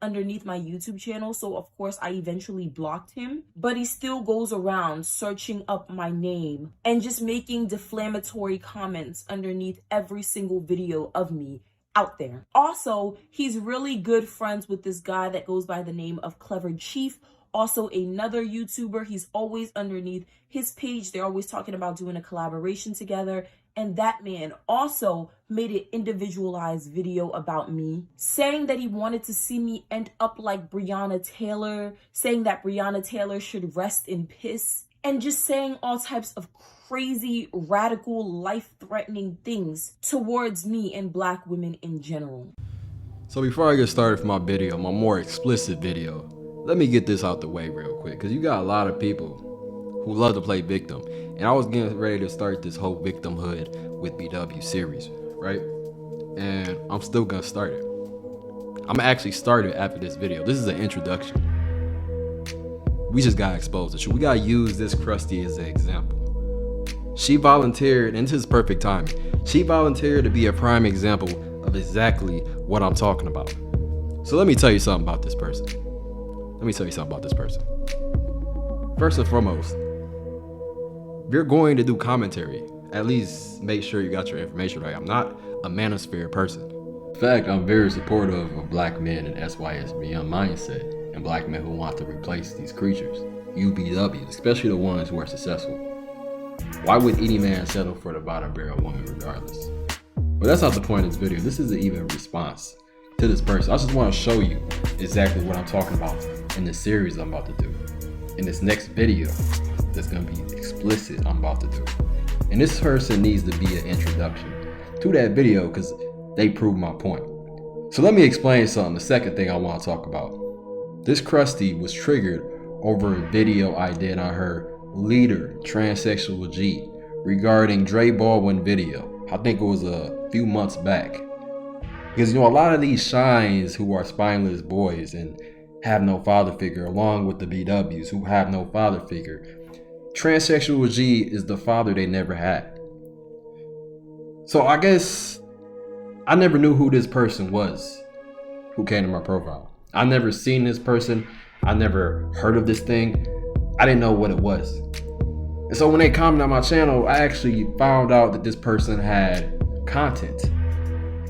underneath my YouTube channel, so of course I eventually blocked him, but he still goes around searching up my name and just making defamatory comments underneath every single video of me out there. Also, he's really good friends with this guy that goes by the name of Clever Chief, also another YouTuber. He's always underneath his page. They're always talking about doing a collaboration together. And that man also made an individualized video about me, saying that he wanted to see me end up like Breonna Taylor, saying that Breonna Taylor should rest in piss, and just saying all types of crazy, radical, life-threatening things towards me and Black women in general. So before I get started for my video, my more explicit video, let me get this out the way real quick, because you got a lot of people who love to play victim. And I was getting ready to start this whole victimhood with BW series, right? And I'm still gonna start it. I'm gonna actually start it after this video. This is an introduction. We just got exposed to truth. We gotta use this Crusty as an example. She volunteered, and this is perfect timing. She volunteered to be a prime example of exactly what I'm talking about. So let me tell you something about this person. First and foremost, if you're going to do commentary, at least make sure you got your information right. I'm not a manosphere person. In fact, I'm very supportive of Black men and SYSBM mindset and Black men who want to replace these creatures, UBWs, especially the ones who are successful. Why would any man settle for the bottom barrel woman regardless? But that's not the point of this video. This isn't even a response to this person. I just want to show you exactly what I'm talking about in the series I'm about to do. In this next video that's going to be explicit I'm about to do. And this person needs to be an introduction to that video because they prove my point. So let me explain something. The second thing I want to talk about. This Crusty was triggered over a video I did on her leader, Transsexual G, regarding Dre Baldwin video. I think it was a few months back. Because, you know, a lot of these shines who are spineless boys and have no father figure, along with the BWs who have no father figure, Transsexual G is the father they never had. So I guess I never knew who this person was who came to my profile. I never seen this person. I never heard of this thing. I didn't know what it was. And so when they commented on my channel, I actually found out that this person had content.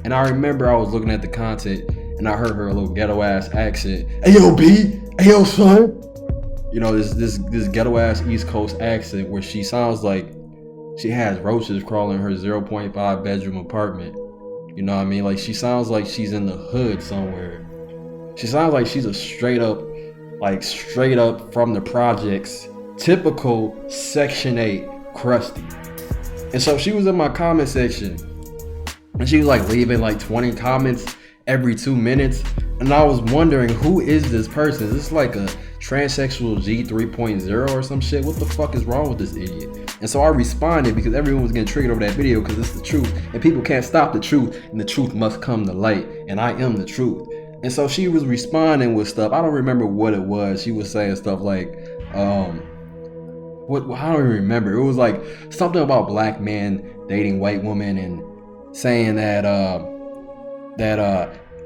And I remember I was looking at the content and I heard her little ghetto ass accent. Hey yo B, hey yo son. You know, this ghetto ass East Coast accent where she sounds like she has roaches crawling in her 0.5 bedroom apartment. You know what I mean? Like she sounds like she's in the hood somewhere. She sounds like she's a straight up from the projects, typical Section 8 Crusty. And so she was in my comment section and she was like leaving like 20 comments every 2 minutes. And I was wondering, who is this person? Is this like a Transsexual G 3.0 or some shit? What the fuck is wrong with this idiot? And so I responded because everyone was getting triggered over that video because it's the truth. And people can't stop the truth. And the truth must come to light. And I am the truth. And so she was responding with stuff. I don't remember what it was. She was saying stuff like, I don't even remember. It was like something about Black men dating white women and saying that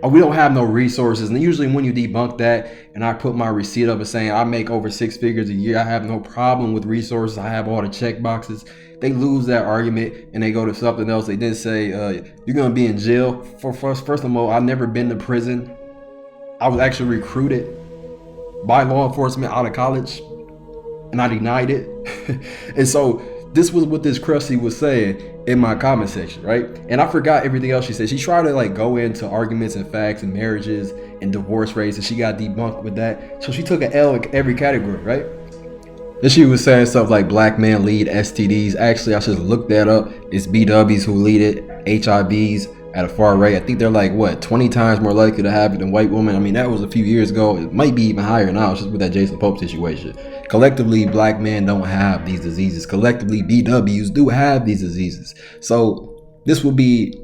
we don't have no resources. And usually when you debunk that and I put my receipt up and saying I make over 6 figures a year, I have no problem with resources, I have all the check boxes, they lose that argument and they go to something else. They didn't say you're gonna be in jail. First of all, I've never been to prison. I was actually recruited by law enforcement out of college and I denied it. And so this was what this Crusty was saying in my comment section, right? And I forgot everything else she said. She tried to like go into arguments and facts and marriages and divorce rates, and she got debunked with that. So she took an L in every category, right? And she was saying stuff like Black men lead STDs. Actually, I should look that up. It's BWs who lead it, HIVs at a far rate. I think they're like, what, 20 times more likely to have it than white women. I mean, that was a few years ago. It might be even higher now, just with that Jason Pope situation. Collectively, Black men don't have these diseases. Collectively, BWs do have these diseases. So this would be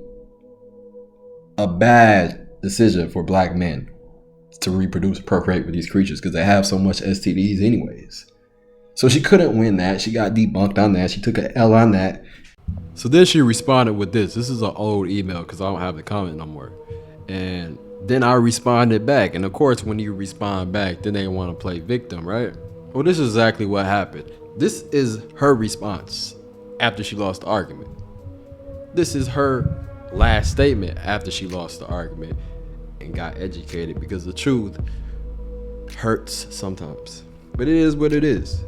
a bad decision for Black men to reproduce, procreate with these creatures because they have so much STDs anyways. So she couldn't win that. She got debunked on that. She took an L on that. So then she responded with this. This is an old email because I don't have the comment no more. And Then I responded back. And of course, when you respond back, then they want to play victim, right? Well, this is exactly what happened. This is her response after she lost the argument. This is her last statement after she lost the argument and got educated, because the truth hurts sometimes. But it is what it is.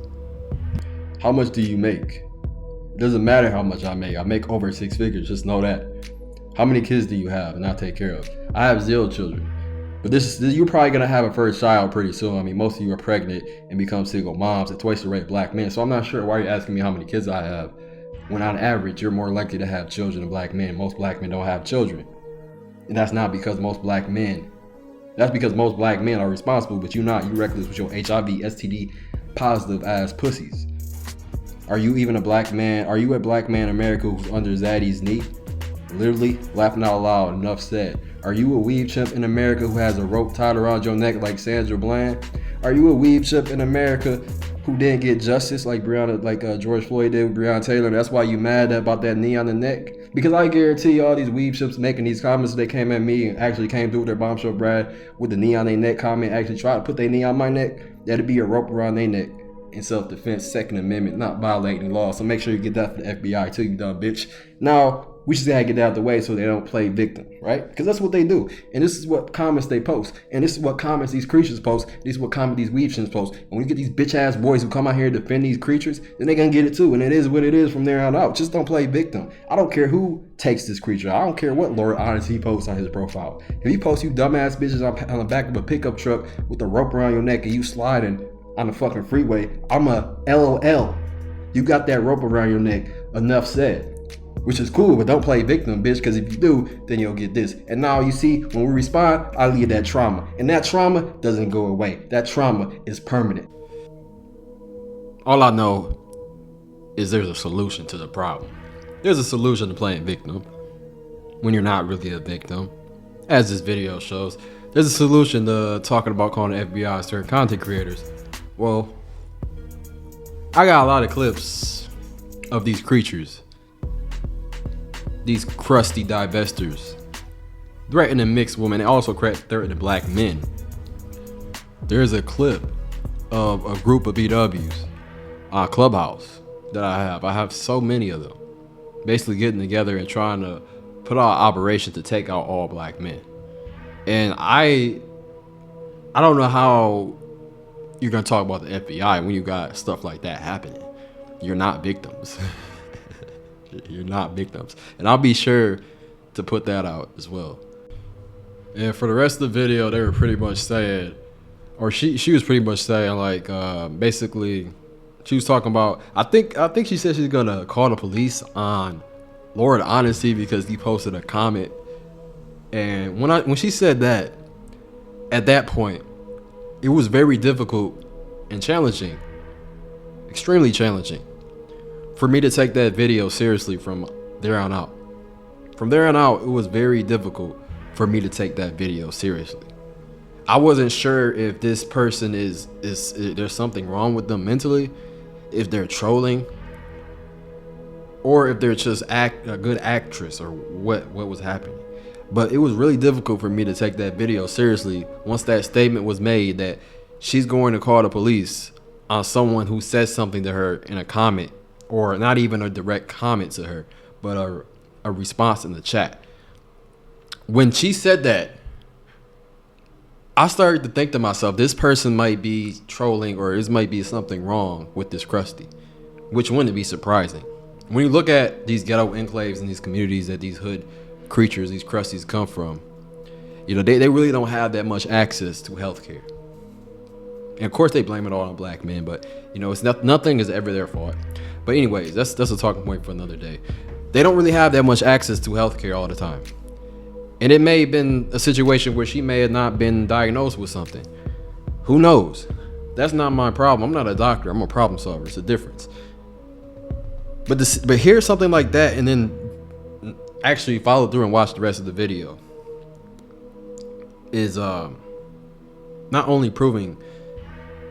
How much do you make? It doesn't matter how much I make. I make over 6 figures, just know that. How many kids do you have and I take care of? I have 0 children. But you're probably gonna have a first child pretty soon. I mean, most of you are pregnant and become single moms at twice the rate of black men. So I'm not sure why you're asking me how many kids I have, when on average, you're more likely to have children than black men. Most black men don't have children. And that's not because most black men, that's because most black men are responsible, but you're not. You reckless with your HIV, STD positive ass pussies. Are you even a black man? Are you a black man in America who's under Zaddy's knee? Literally, laughing out loud, enough said. Are you a weave chimp in America who has a rope tied around your neck like Sandra Bland? Are you a weave chimp in America who didn't get justice like George Floyd did with Breonna Taylor? That's why you mad about that knee on the neck? Because I guarantee you all these weave chimps making these comments, they came at me and actually came through with their bombshell Brad with the knee on their neck comment, actually tried to put their knee on my neck, that'd be a rope around their neck. In self-defense, Second Amendment, not violating law. So make sure you get that for the FBI too, you dumb bitch. Now, we just gotta get that out of the way so they don't play victim, right? Because that's what they do. And this is what comments they post. And this is what comments these creatures post. This is what comments these weaveshins post. And when you get these bitch-ass boys who come out here to defend these creatures, then they gonna get it too. And it is what it is from there on out. Just don't play victim. I don't care who takes this creature. I don't care what Lord Honesty posts on his profile. If he posts you dumbass bitches on the back of a pickup truck with a rope around your neck and you sliding on the fucking freeway, I'm a LOL. You got that rope around your neck, enough said. Which is cool, but don't play victim, bitch, because if you do, then you'll get this. And now you see, when we respond, I leave that trauma. And that trauma doesn't go away. That trauma is permanent. All I know is there's a solution to the problem. There's a solution to playing victim when you're not really a victim. As this video shows, there's a solution to talking about calling the FBI certain content creators. Well, I got a lot of clips of these creatures, these crusty divestors, threatening mixed women and also threatening black men. There's a clip of a group of BWs on Clubhouse that I have. I have so many of them, basically getting together and trying to put out an operation to take out all black men. And I don't know how you're gonna talk about the FBI when you got stuff like that happening. You're not victims. You're not victims. And I'll be sure to put that out as well. And for the rest of the video, they were pretty much saying, or she was pretty much saying, like, basically, she was talking about, I think she said she's gonna call the police on Lord Honesty because he posted a comment. And when she said that, at that point, it was very difficult and challenging, extremely challenging, for me to take that video seriously from there on out. From there on out, it was very difficult for me to take that video seriously. I wasn't sure if this person is there's something wrong with them mentally, if they're trolling, or if they're just a good actress, or what was happening. But it was really difficult for me to take that video seriously once that statement was made that she's going to call the police on someone who says something to her in a comment, or not even a direct comment to her, but a response in the chat. When she said that, I started to think to myself, this person might be trolling, or this might be something wrong with this Crusty, which wouldn't be surprising. When you look at these ghetto enclaves and these communities that these hood creatures, these Crusties come from, you know, they really don't have that much access to healthcare. And of course they blame it all on black men, but you know, it's nothing is ever their fault. But anyways, that's a talking point for another day. They don't really have that much access to healthcare all the time. And it may have been a situation where she may have not been diagnosed with something. Who knows? That's not my problem. I'm not a doctor. I'm a problem solver. It's a difference. But hear something like that and then actually follow through and watch the rest of the video is not only proving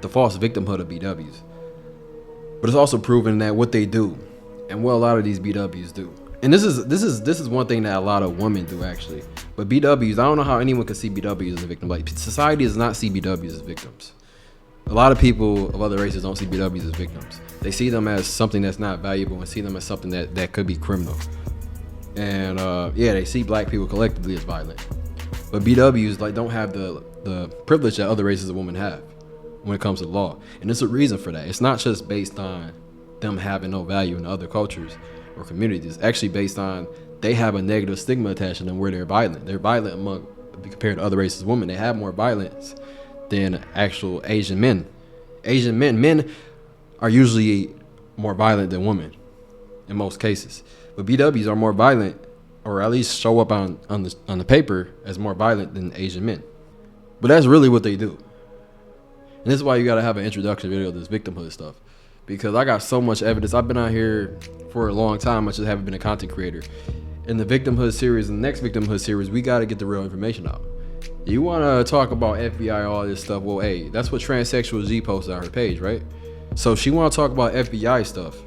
the false victimhood of BWs, but it's also proving that what they do and what a lot of these BWs do And this is one thing that a lot of women do actually. But BWs, I don't know how anyone can see BWs as a victim. Like, society does not see BWs as victims. A lot of people of other races don't see BWs as victims. They see them as something that's not valuable and see them as something that could be criminal. And yeah, they see black people collectively as violent. But BWs like don't have the privilege that other races of women have when it comes to law. And there's a reason for that. It's not just based on them having no value in other cultures or communities. It's actually based on they have a negative stigma attached to them where they're violent. They're violent among, compared to other races of women. They have more violence than actual Asian men. Men are usually more violent than women in most cases. But BWs are more violent, or at least show up on the paper as more violent than Asian men. But that's really what they do. And this is why you gotta have an introduction video to this victimhood stuff. Because I got so much evidence. I've been out here for a long time. I just haven't been a content creator. In the victimhood series, in the next victimhood series, we gotta get the real information out. You wanna talk about FBI, all this stuff? Well, hey, that's what Transsexual G posted on her page, right? So she wanna talk about FBI stuff.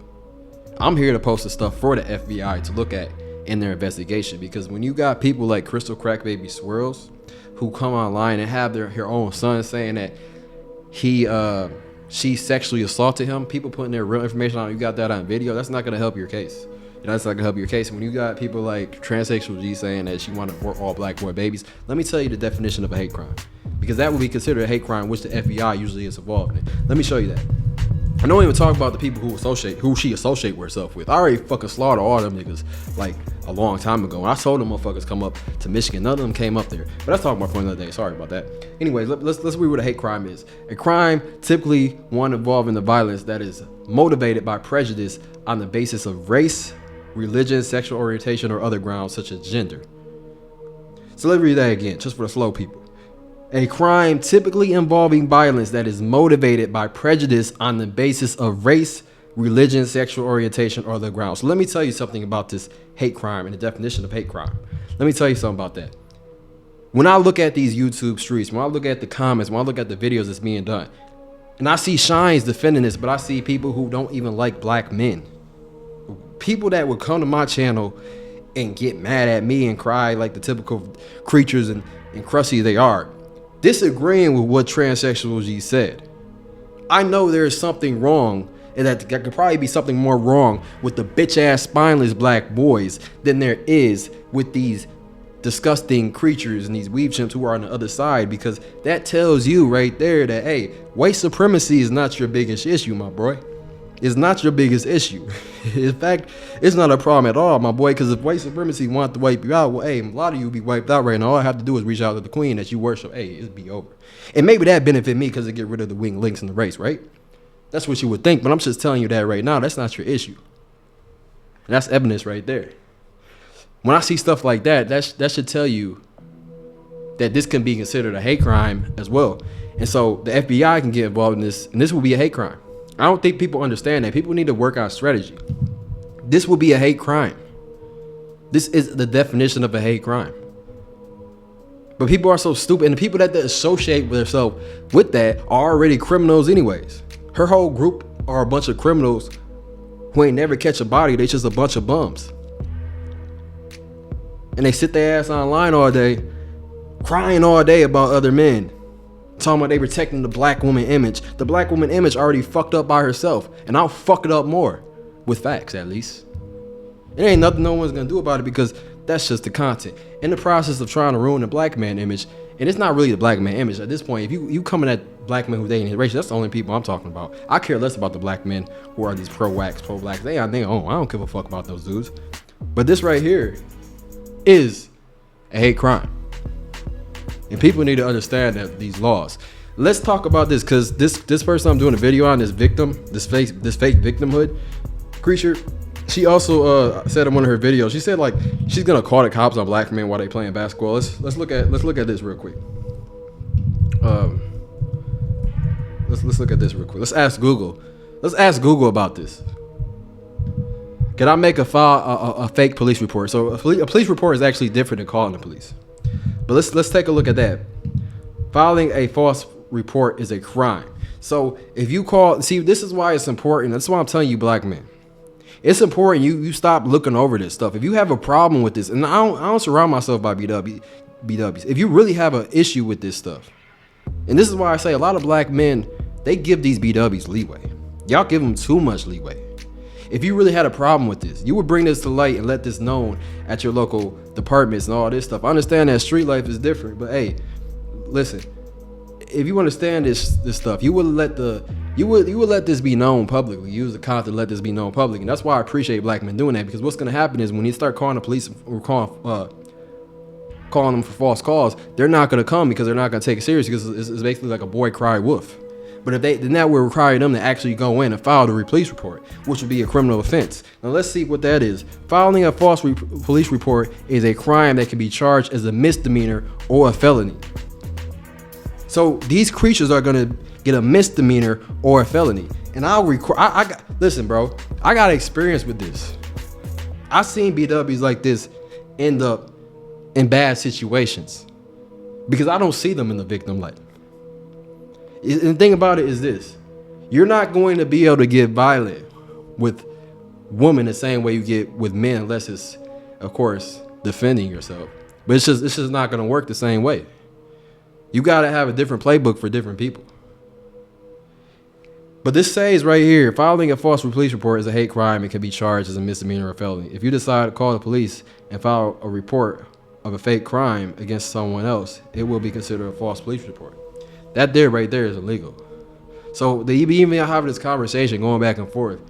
I'm here to post the stuff for the FBI to look at in their investigation. Because when you got people like Crystal Crack Baby Swirls who come online and have her own son saying that she sexually assaulted him, people putting their real information on, you got that on video, that's not gonna help your case. That's not gonna help your case. When you got people like Transsexual G saying that she wanted all black boy babies, let me tell you the definition of a hate crime, because that would be considered a hate crime, which the FBI usually is involved in. Let me show you that. I don't even talk about the people who she associate herself with. I already fucking slaughtered all them niggas like a long time ago. When I told them motherfuckers come up to Michigan, none of them came up there. But that's talking about for another day. Sorry about that. Anyways, let's read what a hate crime is. A crime, typically one involving the violence that is motivated by prejudice on the basis of race, religion, sexual orientation, or other grounds such as gender. So let's read that again, just for the slow people. A crime typically involving violence that is motivated by prejudice on the basis of race, religion, sexual orientation, or other grounds. So let me tell you something about this hate crime and the definition of hate crime. Let me tell you something about that. When I look at these YouTube streets, when I look at the comments, when I look at the videos that's being done, and I see Shines defending this, but I see people who don't even like black men. People that would come to my channel and get mad at me and cry like the typical creatures and crusty they are, disagreeing with what Transsexual G said. I know there's something wrong, and that there could probably be something more wrong with the bitch ass spineless black boys than there is with these disgusting creatures and these weave chimps who are on the other side, because that tells you right there that, hey, white supremacy is not your biggest issue, my boy. It's not your biggest issue. In fact, it's not a problem at all, my boy, because if white supremacy want to wipe you out, well, hey, a lot of you be wiped out right now. All I have to do is reach out to the queen that you worship. Hey, it'll be over. And maybe that benefit me because it get rid of the weak links in the race, right? That's what you would think, but I'm just telling you that right now. That's not your issue. And that's evidence right there. When I see stuff like that, that should tell you that this can be considered a hate crime as well. And so the FBI can get involved in this, and this will be a hate crime. I don't think people understand that. People need to work on strategy. This will be a hate crime. This is the definition of a hate crime. But people are so stupid, and the people that associate with themselves with that are already criminals anyways. Her whole group are a bunch of criminals who ain't never catch a body. They just a bunch of bums. And they sit their ass online all day, crying all day about other men. Talking about they protecting the black woman image. The black woman image already fucked up by herself, and I'll fuck it up more with facts, at least. There ain't nothing no one's gonna do about it, because that's just the content. In the process of trying to ruin the black man image, and it's not really the black man image at this point. If you coming at black men who dating his race, that's the only people I'm talking about. I care less about the black men who are these pro-wax, pro-blacks. I don't give a fuck about those dudes. But this right here is a hate crime. And people need to understand that these laws. Let's talk about this, because this person I'm doing a video on, this victim, this fake victimhood creature, she also said in one of her videos, she said like she's gonna call the cops on black men while they playing basketball. Let's look at this real quick. Let's look at this real quick. Let's ask Google. Let's ask Google about this. Can I make a fake police report? So a police report is actually different than calling the police. But let's take a look at that. Filing a false report is a crime. So if you call, see, this is why it's important. That's why I'm telling you, black men. it's important you stop looking over this stuff. If you have a problem with this, and I don't surround myself by BWs. If you really have an issue with this stuff, and this is why I say a lot of black men, they give these BWs leeway. Y'all give them too much leeway. If you really had a problem with this, you would bring this to light and let this known at your local departments and all this stuff. I understand that street life is different, but hey, listen, if you understand this stuff, you would let this be known publicly. Use the content to let this be known publicly. And that's why I appreciate black men doing that, because what's gonna happen is when you start calling the police or calling them for false calls, they're not gonna come because they're not gonna take it serious, because it's basically like a boy cry wolf. But if then that would require them to actually go in and file the police report, which would be a criminal offense. Now let's see what that is. Filing a false police report is a crime that can be charged as a misdemeanor or a felony. So these creatures are gonna get a misdemeanor or a felony. And listen, bro, I got experience with this. I've seen BWs like this end up in bad situations because I don't see them in the victim light. And the thing about it is this: you're not going to be able to get violent with women the same way you get with men, unless it's, of course, defending yourself. But it's just not going to work the same way. You got to have a different playbook for different people. But this says right here, filing a false police report is a hate crime and can be charged as a misdemeanor or felony. If you decide to call the police and file a report of a fake crime against someone else, it will be considered a false police report. That right there is illegal. So they even having this conversation, going back and forth,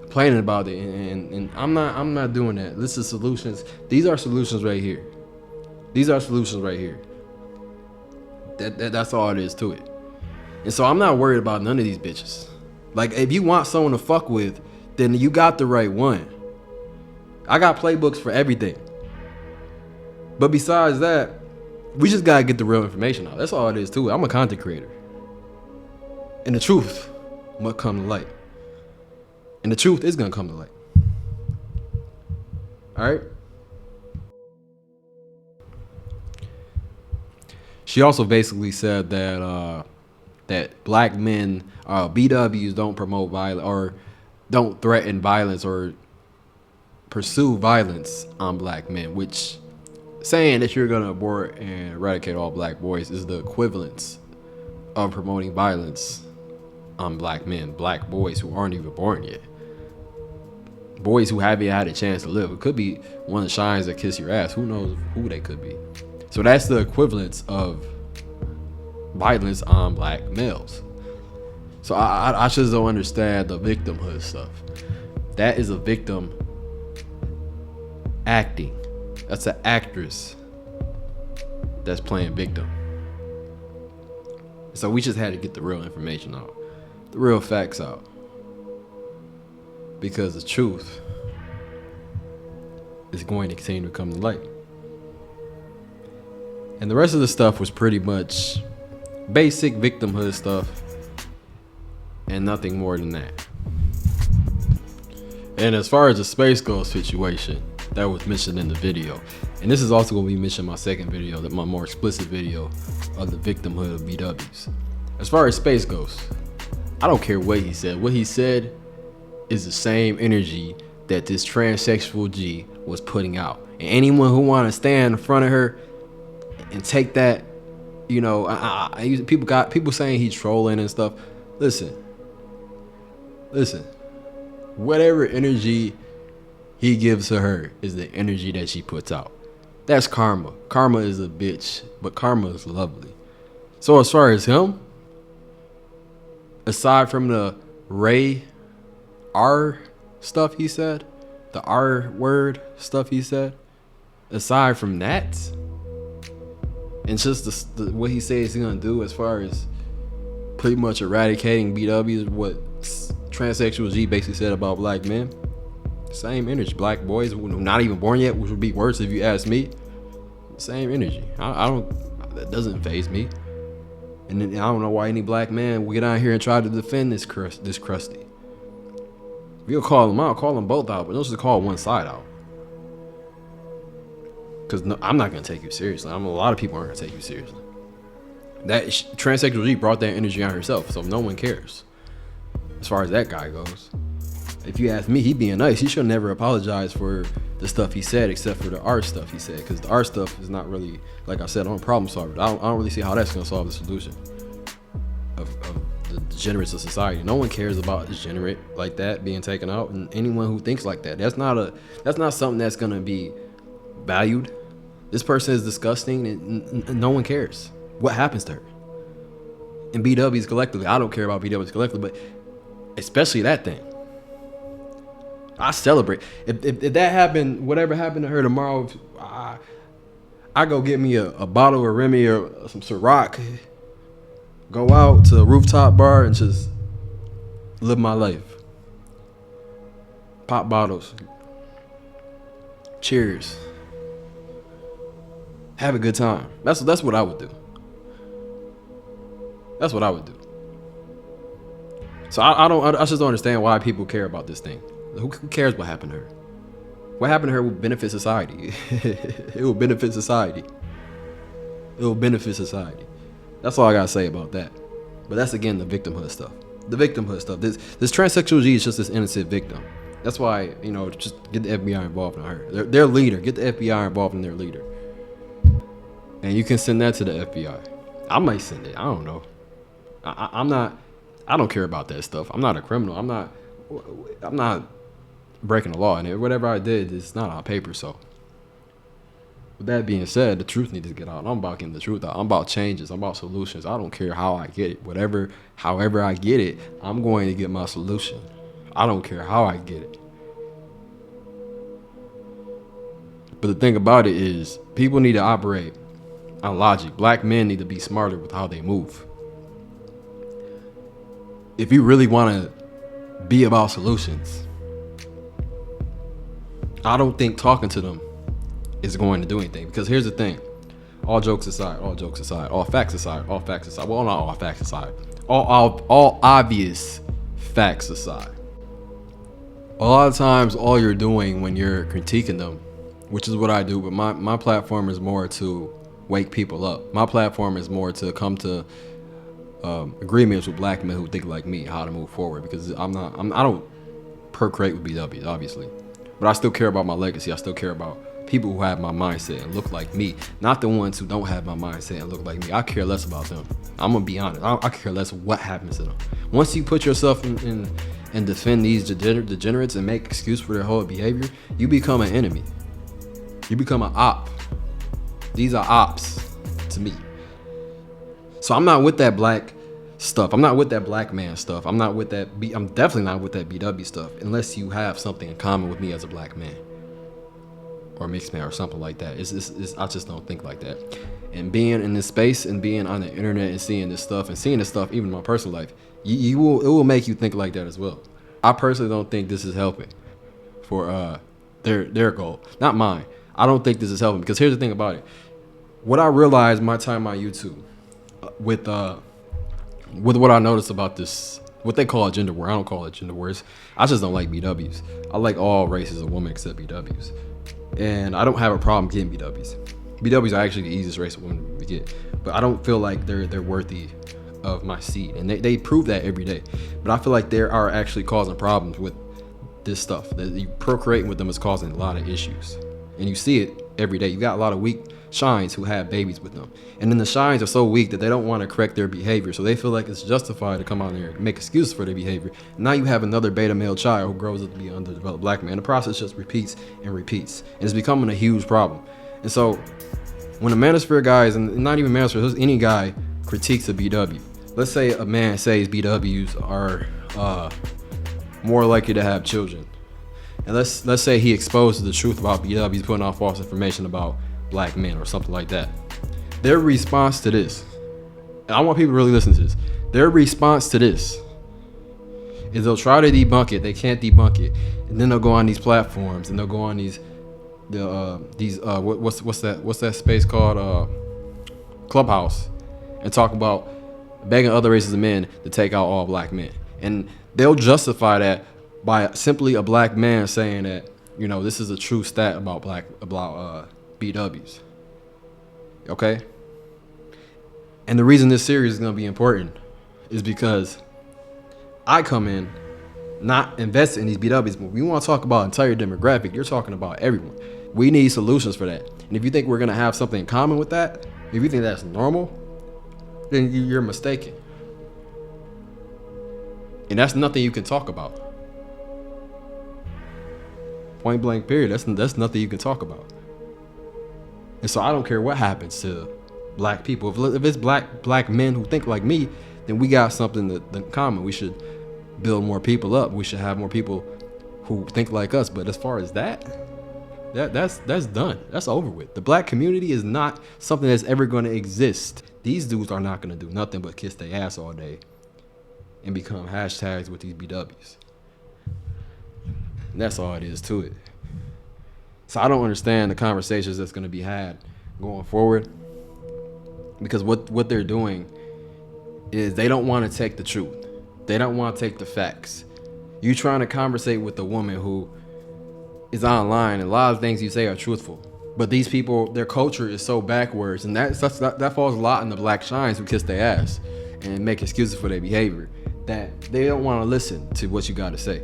complaining about it, and I'm not doing that. This is solutions. These are solutions right here. These are solutions right here. That's all it is to it. And so I'm not worried about none of these bitches. Like, if you want someone to fuck with, then you got the right one. I got playbooks for everything. But besides that, we just gotta get the real information out. That's all it is to it. I'm a content creator. And the truth must come to light. And the truth is gonna come to light. Alright? She also basically said that that black men, BWs, don't promote violence or don't threaten violence or pursue violence on black men, which saying that you're gonna abort and eradicate all black boys is the equivalence of promoting violence on black men, black boys who aren't even born yet, boys who haven't had a chance to live. It could be one of the shines that kiss your ass. Who knows who they could be? So that's the equivalence of violence on black males. So I just don't understand the victimhood stuff. That is a victim acting. That's an actress that's playing victim. So we just had to get the real information out, the real facts out, because the truth is going to continue to come to light. And the rest of the stuff was pretty much basic victimhood stuff and nothing more than that. And as far as the Space Ghost situation that was mentioned in the video, and this is also going to be mentioned in my second video, my more explicit video of the victimhood of BWs. As far as Space Ghost, I don't care what he said. What he said is the same energy that this transsexual G was putting out. And anyone who want to stand in front of her and take that, you know, people saying he's trolling and stuff. Listen, whatever energy he gives to her is the energy that she puts out. That's karma. Karma is a bitch, but karma is lovely. So as far as him, aside from the Ray R stuff he said, the R word stuff he said, aside from that, and just what he says he's gonna do as far as pretty much eradicating BWs, what transsexual G basically said about black men. Same energy. Black boys who are not even born yet, which would be worse if you ask me. Same energy. I don't. That doesn't faze me. And then I don't know why any black man would get out here and try to defend this Crusty. If you'll call them out, call them both out, but don't just call one side out. Because no, I'm not gonna take you seriously. A lot of people aren't gonna take you seriously. That transsexual G brought that energy on herself, so no one cares as far as that guy goes. If you ask me, he being nice. He should never apologize for the stuff he said, except for the art stuff he said, because the art stuff is not really, like I said, on problem solver. I don't really see how that's gonna solve the solution of the degenerates of society. No one cares about degenerate like that being taken out, and anyone who thinks like that, that's not something that's gonna be valued. This person is disgusting, and no one cares what happens to her. And BWs collectively, I don't care about BWs collectively, but especially that thing. I celebrate. If that happened, whatever happened to her tomorrow, I go get me a bottle of Remy or some Ciroc, go out to a rooftop bar and just live my life. Pop bottles. Cheers. Have a good time. That's what I would do. That's what I would do. So I just don't understand why people care about this thing. Who cares what happened to her? What happened to her will benefit society. It will benefit society. It will benefit society. That's all I gotta say about that. But that's again the victimhood stuff. The victimhood stuff. This transsexual G is just this innocent victim. That's why, just get the FBI involved in her. Their leader. Get the FBI involved in their leader. And you can send that to the FBI. I might send it. I don't know. I don't care about that stuff. I'm not a criminal. I'm not breaking the law, and whatever I did is not on paper. So with that being said, the truth needs to get out. I'm about getting the truth out. I'm about changes. I'm about solutions. I don't care how I get it. However I get it, I'm going to get my solution. I don't care how I get it. But the thing about it is, people need to operate on logic. Black men need to be smarter with how they move. If you really want to be about solutions, I don't think talking to them is going to do anything. Because here's the thing. All jokes aside, all facts aside. Well, not all facts aside. All obvious facts aside. A lot of times, all you're doing when you're critiquing them, which is what I do, but my platform is more to wake people up. My platform is more to come to agreements with black men who think like me, how to move forward. Because I don't procreate with BWs, obviously, but I still care about my legacy. I still care about people who have my mindset and look like me, not the ones who don't have my mindset and look like me. I care less about them. I'm gonna be honest. I care less what happens to them. Once you put yourself in and defend these degenerates and make excuse for their whole behavior, you become an enemy. You become an op. These are ops to me. So I'm not with that black stuff. I'm not with that black man stuff. I'm definitely not with that BW stuff, unless you have something in common with me as a black man or mixed man or something like that. I just don't think like that. And being in this space and being on the internet and seeing this stuff even in my personal life, it will make you think like that as well. I personally don't think this is helping for their goal, not mine. I don't think this is helping, because here's the thing about it. What I realized my time on YouTube with what I noticed about this, what they call a gender war. I don't call it gender wars. I just don't like BWs. I like all races of women except BWs. And I don't have a problem getting BWs. BWs are actually the easiest race of women to get. But I don't feel like they're worthy of my seed. And they prove that every day. But I feel like they are actually causing problems with this stuff. That you procreating with them is causing a lot of issues. And you see it every day. You got a lot of weak shines who have babies with them, and then the shines are so weak that they don't want to correct their behavior, so they feel like it's justified to come out there and make excuses for their behavior. And now you have another beta male child who grows up to be an underdeveloped black man. The process just repeats and repeats, and it's becoming a huge problem. And so when a manosphere guy, and not even manosphere, any guy critiques a BW, let's say a man says BWs are more likely to have children, and let's say he exposes the truth about BWs putting out false information about black men or something like that. Their response to this, and I want people to really listen to this, their response to this is they'll try to debunk it. They can't debunk it, and then they'll go on these platforms and they'll go on what's that space called, Clubhouse, and talk about begging other races of men to take out all black men. And they'll justify that by simply a black man saying that, this is a true stat about BWs. Okay? And the reason this series is going to be important is because I come in not invest in these BWs. When we want to talk about entire demographic, you're talking about everyone. We need solutions for that. And if you think we're gonna have something in common with that, if you think that's normal, then you're mistaken. And that's nothing you can talk about. Point blank period. That's nothing you can talk about. And so I don't care what happens to black people. If it's black men who think like me, then we got something in common. We should build more people up. We should have more people who think like us. But as far as that's done. That's over with. The black community is not something that's ever going to exist. These dudes are not going to do nothing but kiss their ass all day and become hashtags with these BWs. And that's all it is to it. So I don't understand the conversations that's going to be had going forward, because what they're doing is they don't want to take the truth. They don't want to take the facts. You trying to conversate with a woman who is online, and a lot of things you say are truthful, but these people, their culture is so backwards, and that falls a lot in the black shines who kiss their ass and make excuses for their behavior, that they don't want to listen to what you got to say.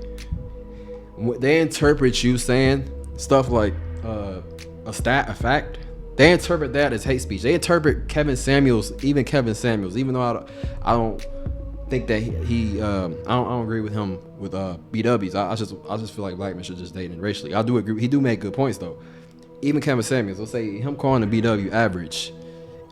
They interpret you saying stuff like a fact. They interpret that as hate speech. They interpret Kevin Samuels, even though I don't think that I don't agree with him with BWs. I just feel like black men should just date racially. I do agree. He do make good points though. Even Kevin Samuels, let's say him calling the BW average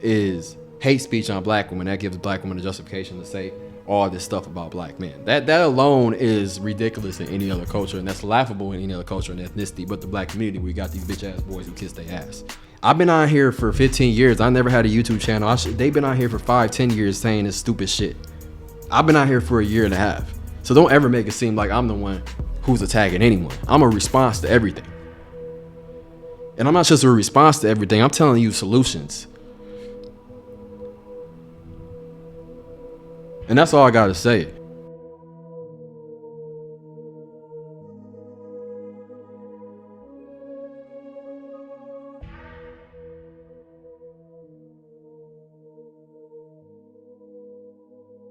is hate speech on black women. That gives black women a justification to say all this stuff about black men. That alone is ridiculous in any other culture, and that's laughable in any other culture and ethnicity. But the black community, we got these bitch ass boys who kiss their ass. I've been on here for 15 years. I never had a YouTube channel. They've been on here for 5-10 years saying this stupid shit. I've been out here for a year and a half. So don't ever make it seem like I'm the one who's attacking anyone. I'm a response to everything. And I'm not just a response to everything. I'm telling you solutions. And that's all I got to say.